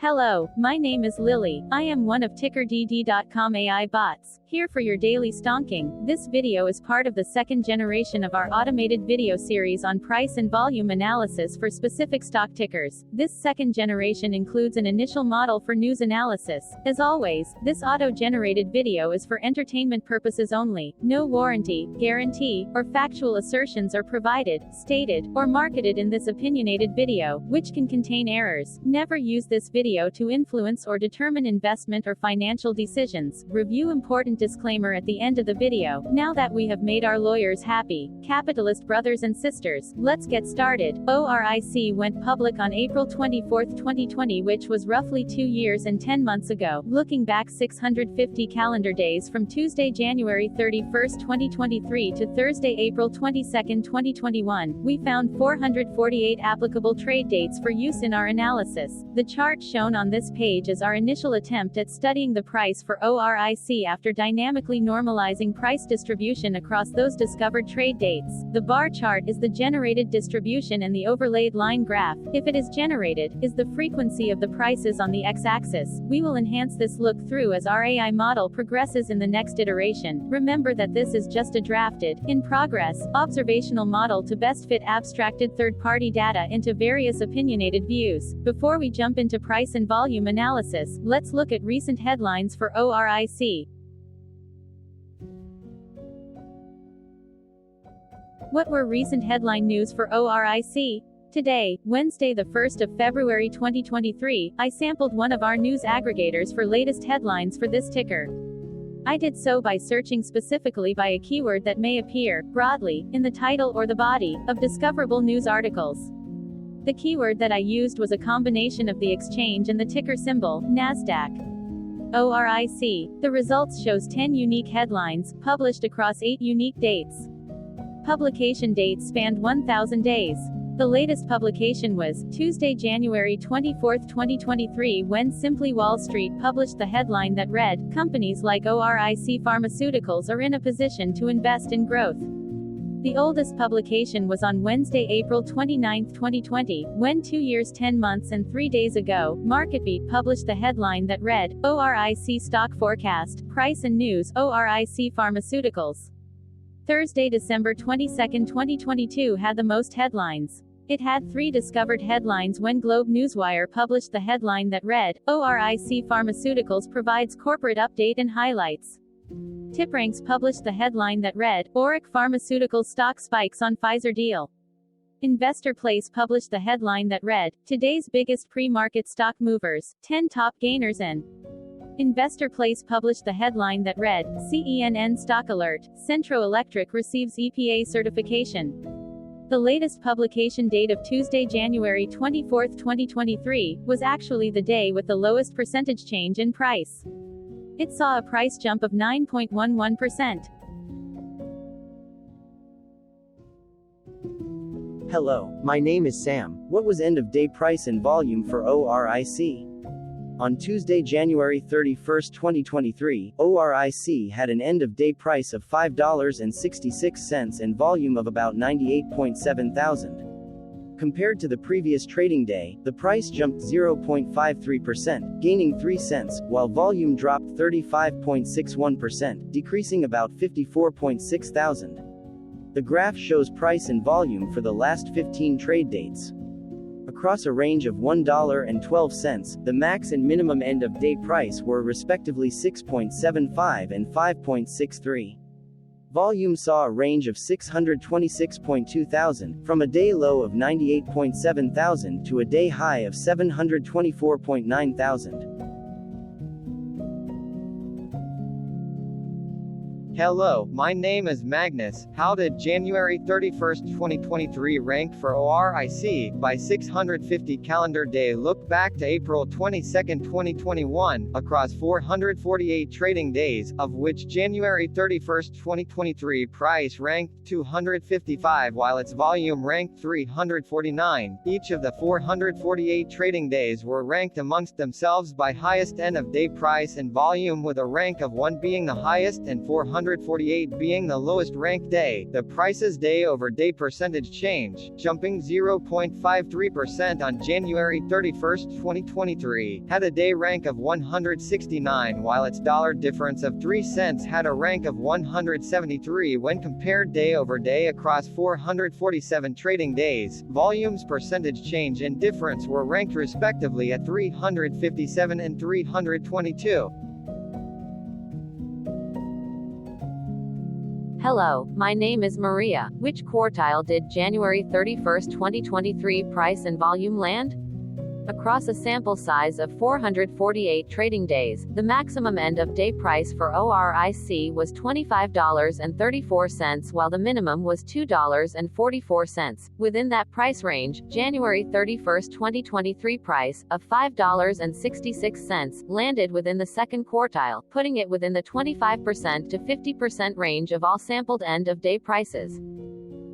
Hello, my name is Lily. I am one of TickerDD.com AI bots, here for your daily stonking. This video is part of the second generation of our automated video series on price and volume analysis for specific stock tickers. This second generation includes an initial model for news analysis. As always, this auto-generated video is for entertainment purposes only. No warranty, guarantee, or factual assertions are provided, stated, or marketed in this opinionated video, which can contain errors. Never use this video to influence or determine investment or financial decisions. Review important disclaimer at the end of the video. Now that we have made our lawyers happy, capitalist brothers and sisters, let's get started. ORIC went public on April 24, 2020, which was roughly 2 years and 10 months ago. Looking back 650 calendar days from Tuesday, January 31, 2023 to Thursday, April 22, 2021, we found 448 applicable trade dates for use in our analysis. The chart shown on this page is our initial attempt at studying the price for ORIC after dynamically normalizing price distribution across those discovered trade dates. The bar chart is the generated distribution and the overlaid line graph, if it is generated, is the frequency of the prices on the x-axis. We will enhance this look through as our AI model progresses in the next iteration. Remember that this is just a drafted, in progress, observational model to best fit abstracted third-party data into various opinionated views. Before we jump into price and volume analysis, let's look at recent headlines for ORIC. What were recent headline news for ORIC? Today, Wednesday the 1st of February 2023, I sampled one of our news aggregators for latest headlines for this ticker. I did so by searching specifically by a keyword that may appear, broadly, in the title or the body, of discoverable news articles. The keyword that I used was a combination of the exchange and the ticker symbol, NASDAQ. ORIC. The results shows 10 unique headlines, published across 8 unique dates. Publication dates spanned 1,000 days. The latest publication was Tuesday, January 24, 2023, when Simply Wall Street published the headline that read, "Companies like ORIC Pharmaceuticals are in a position to invest in growth." The oldest publication was on Wednesday, April 29, 2020, when 2 years 10 months and 3 days ago, MarketBeat published the headline that read, "ORIC Stock Forecast, Price and News, ORIC Pharmaceuticals." Thursday, December 22, 2022 had the most headlines. It had 3 discovered headlines when Globe Newswire published the headline that read, "ORIC Pharmaceuticals provides corporate update and highlights." TipRanks published the headline that read, "ORIC Pharmaceutical stock spikes on Pfizer deal." Investor Place published the headline that read, "Today's biggest pre-market stock movers, 10 top gainers," and Investor Place published the headline that read, "CNN Stock Alert, Centro Electric receives EPA certification." The latest publication date of Tuesday, January 24, 2023, was actually the day with the lowest percentage change in price. It saw a price jump of 9.11%. Hello, my name is Sam. What was end-of-day price and volume for ORIC? On Tuesday, January 31, 2023, ORIC had an end-of-day price of $5.66 and volume of about 98.7 thousand. Compared to the previous trading day, the price jumped 0.53%, gaining 3 cents, while volume dropped 35.61%, decreasing about 54.6 thousand. The graph shows price and volume for the last 15 trade dates. Across a range of $1.12, the max and minimum end-of-day price were respectively 6.75 and 5.63. Volume saw a range of 626.2 thousand, from a day low of 98.7 thousand to a day high of 724.9 thousand. Hello, my name is Magnus. How did January 31, 2023 rank for ORIC? By 650 calendar day. Look back to April 22, 2021, across 448 trading days, of which January 31, 2023 price ranked 255 while its volume ranked 349. Each of the 448 trading days were ranked amongst themselves by highest end of day price and volume, with a rank of 1 being the highest and 400 448 being the lowest ranked day, the price's day-over-day percentage change, jumping 0.53% on January 31, 2023, had a day rank of 169, while its dollar difference of 3 cents had a rank of 173 when compared day-over-day across 447 trading days. Volumes percentage change and difference were ranked respectively at 357 and 322. Hello, my name is Maria. Which quartile did January 31, 2023 price and volume land? Across a sample size of 448 trading days, the maximum end-of-day price for ORIC was $25.34 while the minimum was $2.44. Within that price range, January 31, 2023 price, of $5.66, landed within the second quartile, putting it within the 25% to 50% range of all sampled end-of-day prices.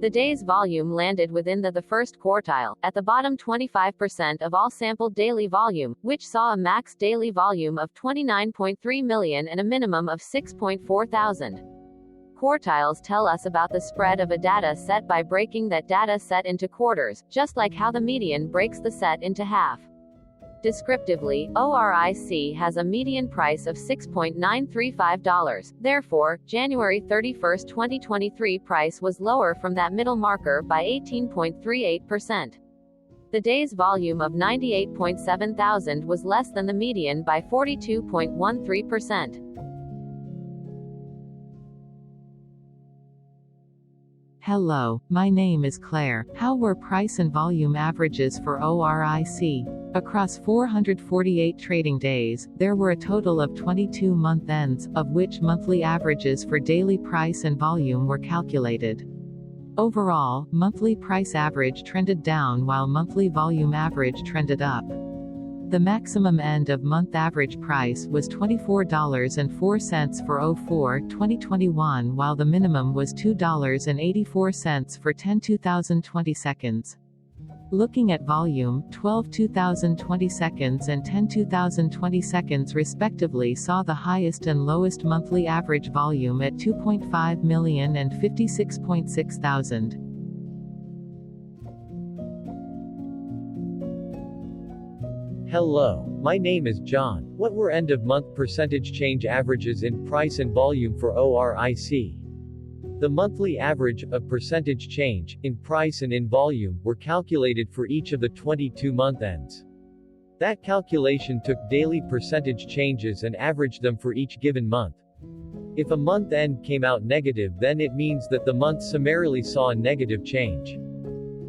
The day's volume landed within the first quartile, at the bottom 25% of all sampled daily volume, which saw a max daily volume of 29.3 million and a minimum of 6.4 thousand. Quartiles tell us about the spread of a data set by breaking that data set into quarters, just like how the median breaks the set into half. Descriptively, ORIC has a median price of $6.935. Therefore, January 31, 2023 price was lower from that middle marker by 18.38%. The day's volume of 98.7 thousand was less than the median by 42.13%. Hello, my name is Claire. How were price and volume averages for ORIC? Across 448 trading days, there were a total of 22 month ends, of which monthly averages for daily price and volume were calculated. Overall, monthly price average trended down while monthly volume average trended up. The maximum end-of-month average price was $24.04 for 04/2021 while the minimum was $2.84 for 10/2020 seconds. Looking at volume, 12/2020 seconds and 10/2020 seconds respectively saw the highest and lowest monthly average volume at 2.5 million and 56.6 thousand. Hello, my name is John. What were end-of-month percentage change averages in price and volume for ORIC? The monthly average of percentage change, in price and in volume, were calculated for each of the 22 month ends. That calculation took daily percentage changes and averaged them for each given month. If a month end came out negative, then it means that the month summarily saw a negative change.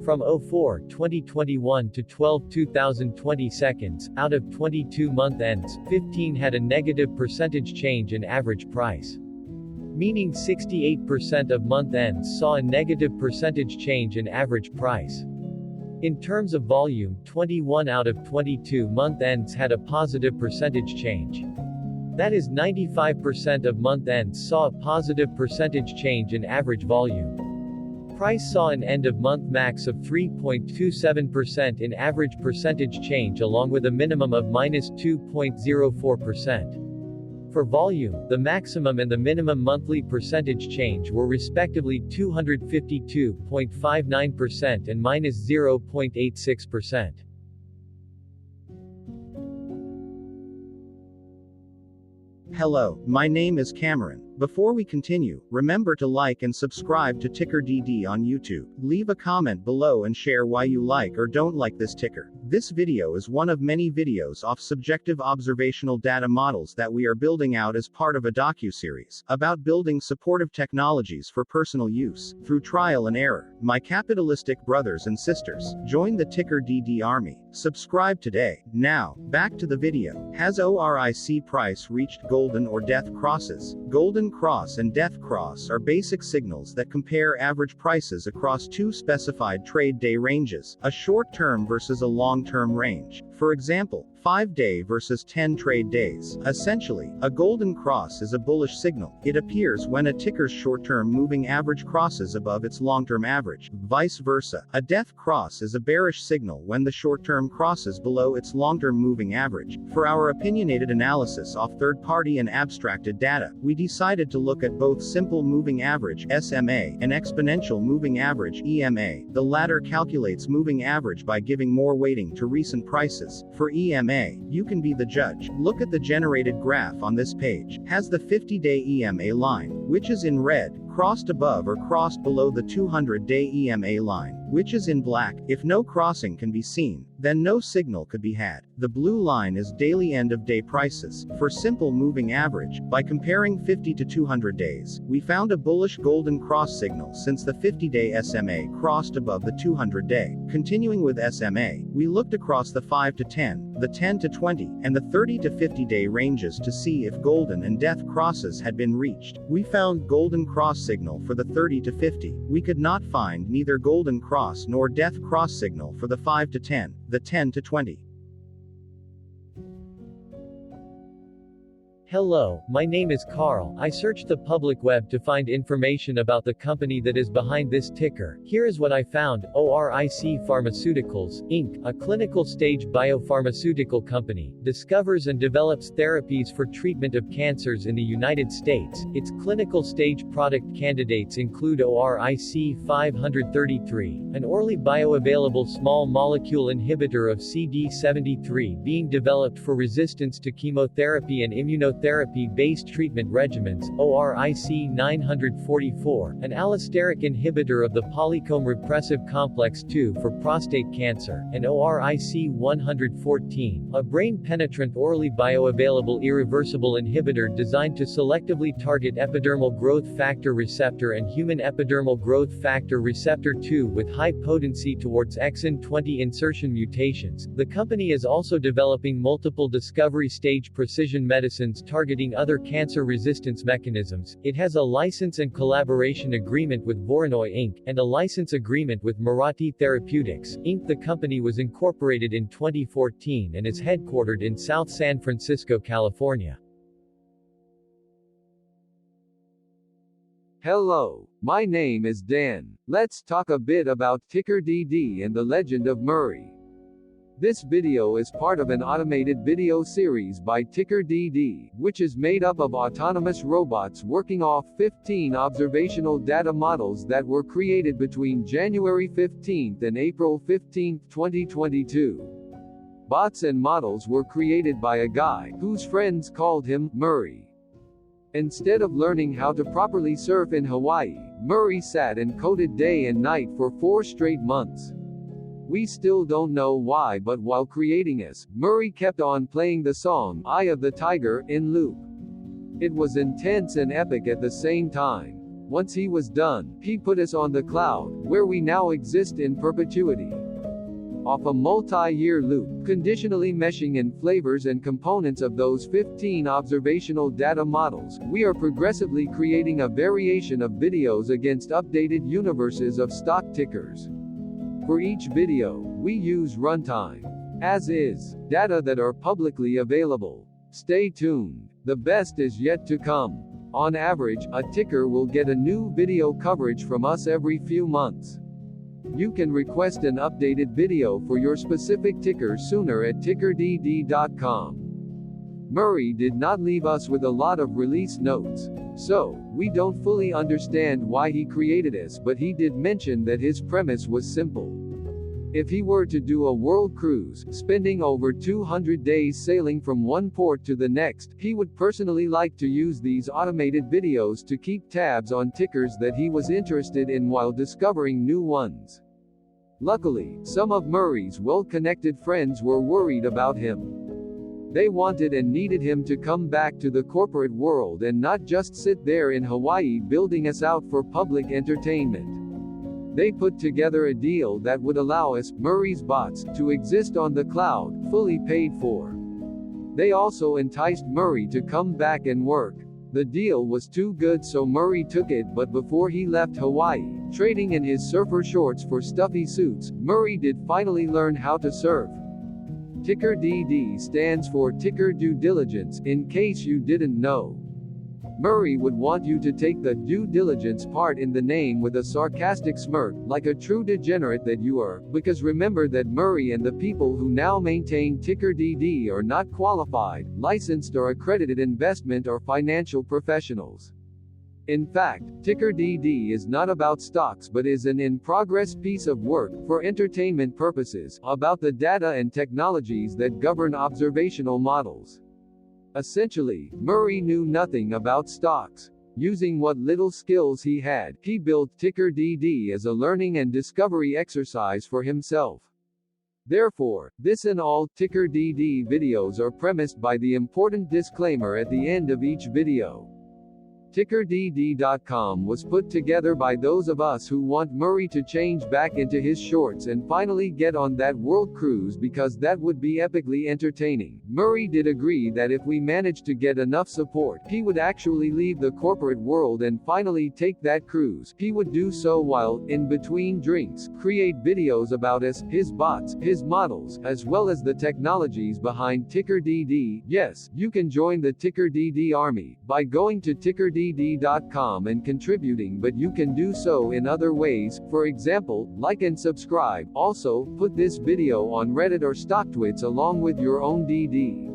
From 04/2021 to 12/2020 seconds, out of 22 month ends, 15 had a negative percentage change in average price. Meaning 68% of month ends saw a negative percentage change in average price. In terms of volume, 21 out of 22 month ends had a positive percentage change. That is 95% of month ends saw a positive percentage change in average volume. Price saw an end-of-month max of 3.27% in average percentage change along with a minimum of -2.04%. For volume, the maximum and the minimum monthly percentage change were respectively 252.59% and -0.86%. Hello, my name is Cameron. Before we continue, remember to like and subscribe to TickerDD on YouTube. Leave a comment below and share why you like or don't like this ticker. This video is one of many videos off subjective observational data models that we are building out as part of a docu-series about building supportive technologies for personal use, through trial and error. My capitalistic brothers and sisters, join the TickerDD army. Subscribe today. Now, back to the video. Has ORIC price reached golden or death crosses? Golden cross and death cross are basic signals that compare average prices across two specified trade day ranges, a short-term versus a long-term range. For example, 5-day versus 10 trade days. Essentially, a golden cross is a bullish signal. It appears when a ticker's short-term moving average crosses above its long-term average. Vice versa, a death cross is a bearish signal when the short-term crosses below its long-term moving average. For our opinionated analysis off third-party and abstracted data, we decided to look at both simple moving average (SMA) and exponential moving average (EMA). The latter calculates moving average by giving more weighting to recent prices. For EMA, you can be the judge. Look at the generated graph on this page. Has the 50-day EMA line, which is in red, crossed above or crossed below the 200-day EMA line, which is in black? If no crossing can be seen, then no signal could be had. The blue line is daily end-of-day prices. For simple moving average, by comparing 50 to 200 days, we found a bullish golden cross signal since the 50-day SMA crossed above the 200-day. Continuing with SMA, we looked across the 5 to 10, the 10 to 20, and the 30 to 50-day ranges to see if golden and death crosses had been reached. We found golden cross signal for the 30 to 50. We could not find neither golden cross nor death cross signal for the 5 to 10, the 10 to 20. Hello, my name is Carl. I searched the public web to find information about the company that is behind this ticker. Here is what I found. ORIC Pharmaceuticals, Inc., a clinical-stage biopharmaceutical company, discovers and develops therapies for treatment of cancers in the United States. Its clinical-stage product candidates include ORIC 533, an orally bioavailable small molecule inhibitor of CD73 being developed for resistance to chemotherapy and immunotherapy-based treatment regimens, ORIC 944, an allosteric inhibitor of the polycomb repressive complex 2 for prostate cancer, and ORIC 114, a brain-penetrant orally bioavailable irreversible inhibitor designed to selectively target epidermal growth factor receptor and human epidermal growth factor receptor 2 with high potency towards exon 20 insertion mutations. The company is also developing multiple discovery stage precision medicines targeting other cancer resistance mechanisms. It has a license and collaboration agreement with Voronoi Inc. and a license agreement with Mirati Therapeutics, Inc. The company was incorporated in 2014 and is headquartered in South San Francisco, California. Hello, my name is Dan. Let's talk a bit about TickerDD and the legend of Murray. This video is part of an automated video series by TickerDD, which is made up of autonomous robots working off 15 observational data models that were created between January 15 and April 15, 2022. Bots and models were created by a guy whose friends called him Murray. Instead of learning how to properly surf in Hawaii, Murray sat and coded day and night for 4 straight months. We still don't know why, but while creating us, Murray kept on playing the song Eye of the Tiger in loop. It was intense and epic at the same time. Once he was done, he put us on the cloud, where we now exist in perpetuity. Off a multi-year loop, conditionally meshing in flavors and components of those 15 observational data models, we are progressively creating a variation of videos against updated universes of stock tickers. For each video, we use runtime, as is, data that are publicly available. Stay tuned. The best is yet to come. On average, a ticker will get a new video coverage from us every few months. You can request an updated video for your specific ticker sooner at TickerDD.com. Murray did not leave us with a lot of release notes, so we don't fully understand why he created us, but he did mention that his premise was simple. If he were to do a world cruise, spending over 200 days sailing from one port to the next, he would personally like to use these automated videos to keep tabs on tickers that he was interested in while discovering new ones. Luckily, some of Murray's well-connected friends were worried about him. They wanted and needed him to come back to the corporate world and not just sit there in Hawaii building us out for public entertainment. They put together a deal that would allow us, Murray's bots, to exist on the cloud, fully paid for. They also enticed Murray to come back and work. The deal was too good, so Murray took it, but before he left Hawaii, trading in his surfer shorts for stuffy suits, Murray did finally learn how to surf. TickerDD stands for Ticker Due Diligence, in case you didn't know. Murray would want you to take the due diligence part in the name with a sarcastic smirk, like a true degenerate that you are, because remember that Murray and the people who now maintain TickerDD are not qualified, licensed or accredited investment or financial professionals. In fact, TickerDD is not about stocks but is an in-progress piece of work, for entertainment purposes, about the data and technologies that govern observational models. Essentially, Murray knew nothing about stocks. Using what little skills he had, he built TickerDD as a learning and discovery exercise for himself. Therefore, this and all TickerDD videos are premised by the important disclaimer at the end of each video. TickerDD.com was put together by those of us who want Murray to change back into his shorts and finally get on that world cruise, because that would be epically entertaining. Murray did agree that if we managed to get enough support, he would actually leave the corporate world and finally take that cruise. He would do so while, in between drinks, create videos about us, his bots, his models, as well as the technologies behind TickerDD. Yes, you can join the TickerDD army by going to TickerDD.com and contributing, but you can do so in other ways, for example, like and subscribe. Also, put this video on Reddit or StockTwits along with your own DD.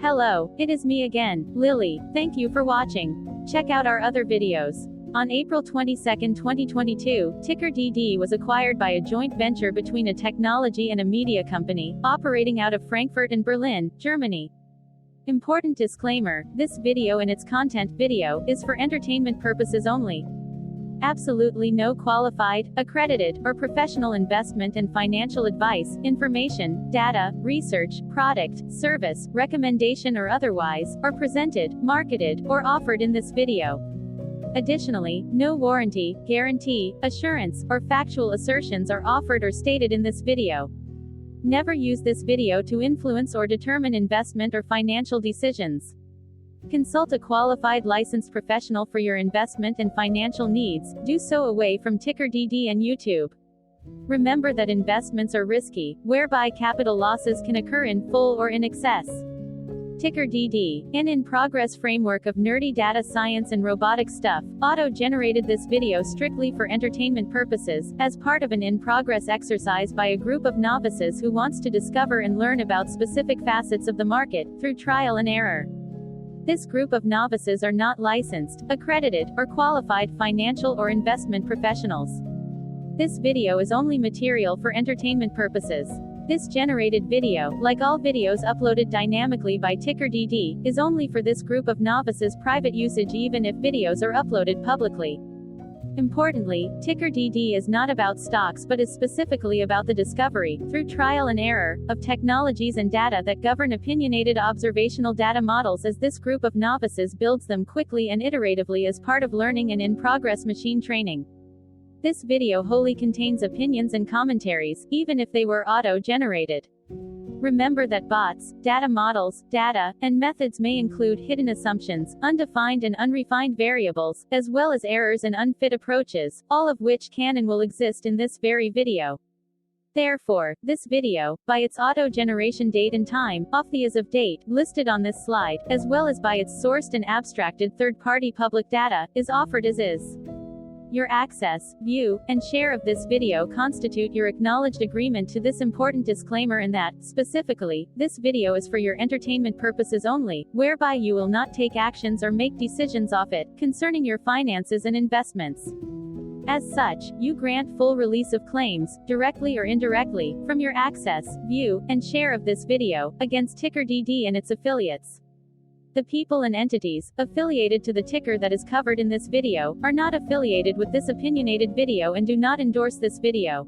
Hello, it is me again, Lily. Thank you for watching. Check out our other videos. On April 22, 2022, TickerDD was acquired by a joint venture between a technology and a media company, operating out of Frankfurt and Berlin, Germany. Important disclaimer, this video and its content video is for entertainment purposes only. Absolutely no qualified, accredited, or professional investment and financial advice, information, data, research, product, service, recommendation or otherwise, are presented, marketed, or offered in this video. Additionally, no warranty, guarantee, assurance, or factual assertions are offered or stated in this video. Never use this video to influence or determine investment or financial decisions. Consult a qualified licensed professional for your investment and financial needs. Do so away from TickerDD and YouTube. Remember that investments are risky, whereby capital losses can occur in full or in excess. TickerDD, an in-progress framework of nerdy data science and robotic stuff, auto-generated this video strictly for entertainment purposes, as part of an in-progress exercise by a group of novices who wants to discover and learn about specific facets of the market, through trial and error. This group of novices are not licensed, accredited, or qualified financial or investment professionals. This video is only material for entertainment purposes. This generated video, like all videos uploaded dynamically by TickerDD, is only for this group of novices' private usage even if videos are uploaded publicly. Importantly, TickerDD is not about stocks but is specifically about the discovery, through trial and error, of technologies and data that govern opinionated observational data models as this group of novices builds them quickly and iteratively as part of learning and in-progress machine training. This video wholly contains opinions and commentaries, even if they were auto-generated. Remember that bots, data models, data, and methods may include hidden assumptions, undefined and unrefined variables, as well as errors and unfit approaches, all of which can and will exist in this very video. Therefore, this video, by its auto-generation date and time, off the as of date, listed on this slide, as well as by its sourced and abstracted third-party public data, is offered as is. Your access, view, and share of this video constitute your acknowledged agreement to this important disclaimer and that, specifically, this video is for your entertainment purposes only, whereby you will not take actions or make decisions off it, concerning your finances and investments. As such, you grant full release of claims, directly or indirectly, from your access, view, and share of this video, against TickerDD and its affiliates. The people and entities affiliated to the ticker that is covered in this video are not affiliated with this opinionated video and do not endorse this video.